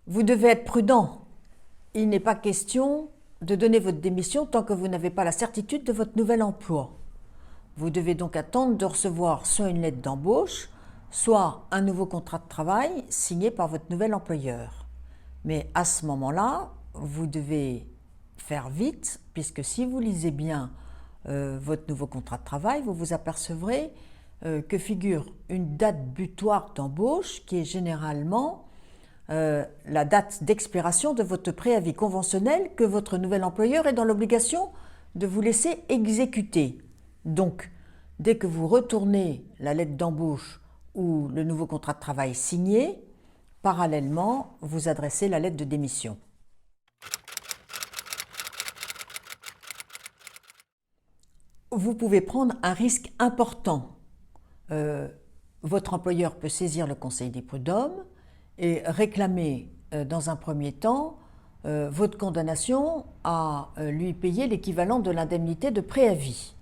Vous devez être prudent. Il n'est pas question de donner votre démission tant que vous n'avez pas la certitude de votre nouvel emploi. Vous devez donc attendre de recevoir soit une lettre d'embauche, soit un nouveau contrat de travail signé par votre nouvel employeur. Mais à ce moment-là, vous devez faire vite, puisque si vous lisez bien votre nouveau contrat de travail, vous vous apercevrez que figure une date butoir d'embauche qui est généralement la date d'expiration de votre préavis conventionnel que votre nouvel employeur est dans l'obligation de vous laisser exécuter. Donc, dès que vous retournez la lettre d'embauche ou le nouveau contrat de travail signé, parallèlement, vous adressez la lettre de démission. Vous pouvez prendre un risque important. Votre employeur peut saisir le Conseil des prud'hommes et réclamer dans un premier temps votre condamnation à lui payer l'équivalent de l'indemnité de préavis.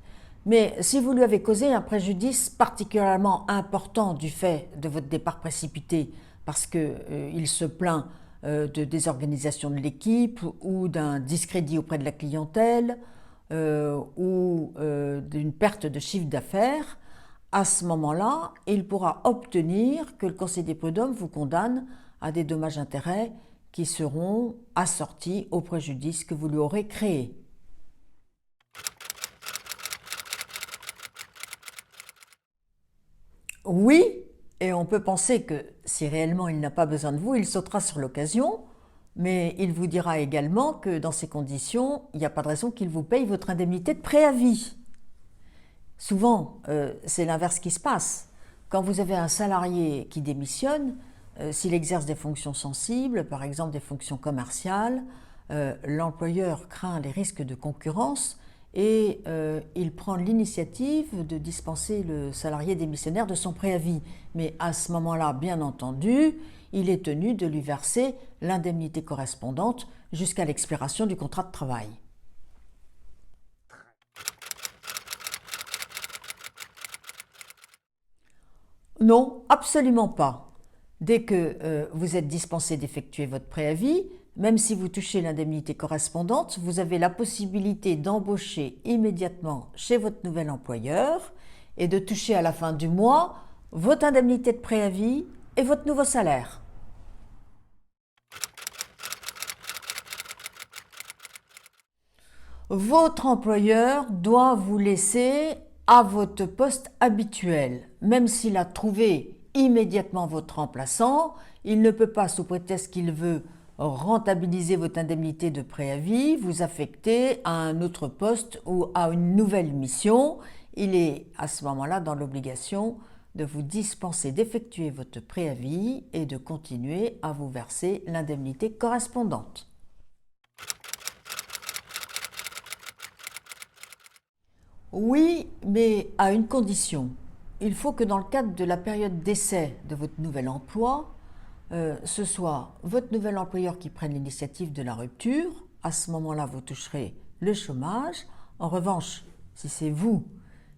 Mais si vous lui avez causé un préjudice particulièrement important du fait de votre départ précipité, parce qu'il se plaint de désorganisation de l'équipe ou d'un discrédit auprès de la clientèle ou d'une perte de chiffre d'affaires, à ce moment-là, il pourra obtenir que le Conseil des prud'hommes vous condamne à des dommages-intérêts qui seront assortis au préjudice que vous lui aurez créé. Oui, et on peut penser que si réellement il n'a pas besoin de vous, il sautera sur l'occasion, mais il vous dira également que dans ces conditions, il n'y a pas de raison qu'il vous paye votre indemnité de préavis. Souvent, c'est l'inverse qui se passe. Quand vous avez un salarié qui démissionne, s'il exerce des fonctions sensibles, par exemple des fonctions commerciales, l'employeur craint les risques de concurrence et il prend l'initiative de dispenser le salarié démissionnaire de son préavis. Mais à ce moment-là, bien entendu, il est tenu de lui verser l'indemnité correspondante jusqu'à l'expiration du contrat de travail. Non, absolument pas. Dès que vous êtes dispensé d'effectuer votre préavis, même si vous touchez l'indemnité correspondante, vous avez la possibilité d'embaucher immédiatement chez votre nouvel employeur et de toucher à la fin du mois votre indemnité de préavis et votre nouveau salaire. Votre employeur doit vous laisser à votre poste habituel. Même s'il a trouvé immédiatement votre remplaçant, il ne peut pas, sous prétexte qu'il veut rentabiliser votre indemnité de préavis, vous affecter à un autre poste ou à une nouvelle mission. Il est à ce moment-là dans l'obligation de vous dispenser d'effectuer votre préavis et de continuer à vous verser l'indemnité correspondante. Oui, mais à une condition. Il faut que dans le cadre de la période d'essai de votre nouvel emploi, ce soit votre nouvel employeur qui prenne l'initiative de la rupture. À ce moment-là, vous toucherez le chômage. En revanche, si c'est vous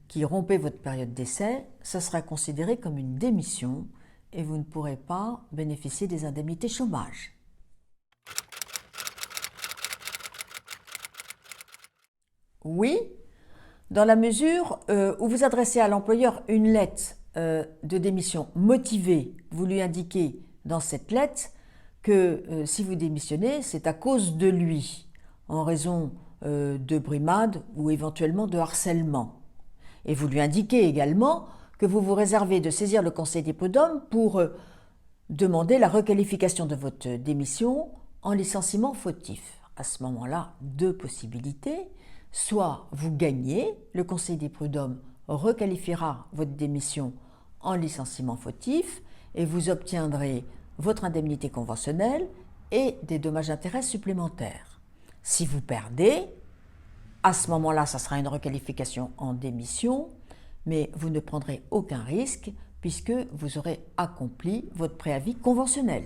qui rompez votre période d'essai, ça sera considéré comme une démission et vous ne pourrez pas bénéficier des indemnités chômage. Oui, dans la mesure où vous adressez à l'employeur une lettre de démission motivée, vous lui indiquez dans cette lettre que si vous démissionnez, c'est à cause de lui, en raison de brimade ou éventuellement de harcèlement. Et vous lui indiquez également que vous vous réservez de saisir le Conseil des prud'hommes pour demander la requalification de votre démission en licenciement fautif. À ce moment-là, deux possibilités. Soit vous gagnez, le Conseil des prud'hommes requalifiera votre démission en licenciement fautif et vous obtiendrez votre indemnité conventionnelle et des dommages-intérêts supplémentaires. Si vous perdez, à ce moment-là, ça sera une requalification en démission, mais vous ne prendrez aucun risque puisque vous aurez accompli votre préavis conventionnel.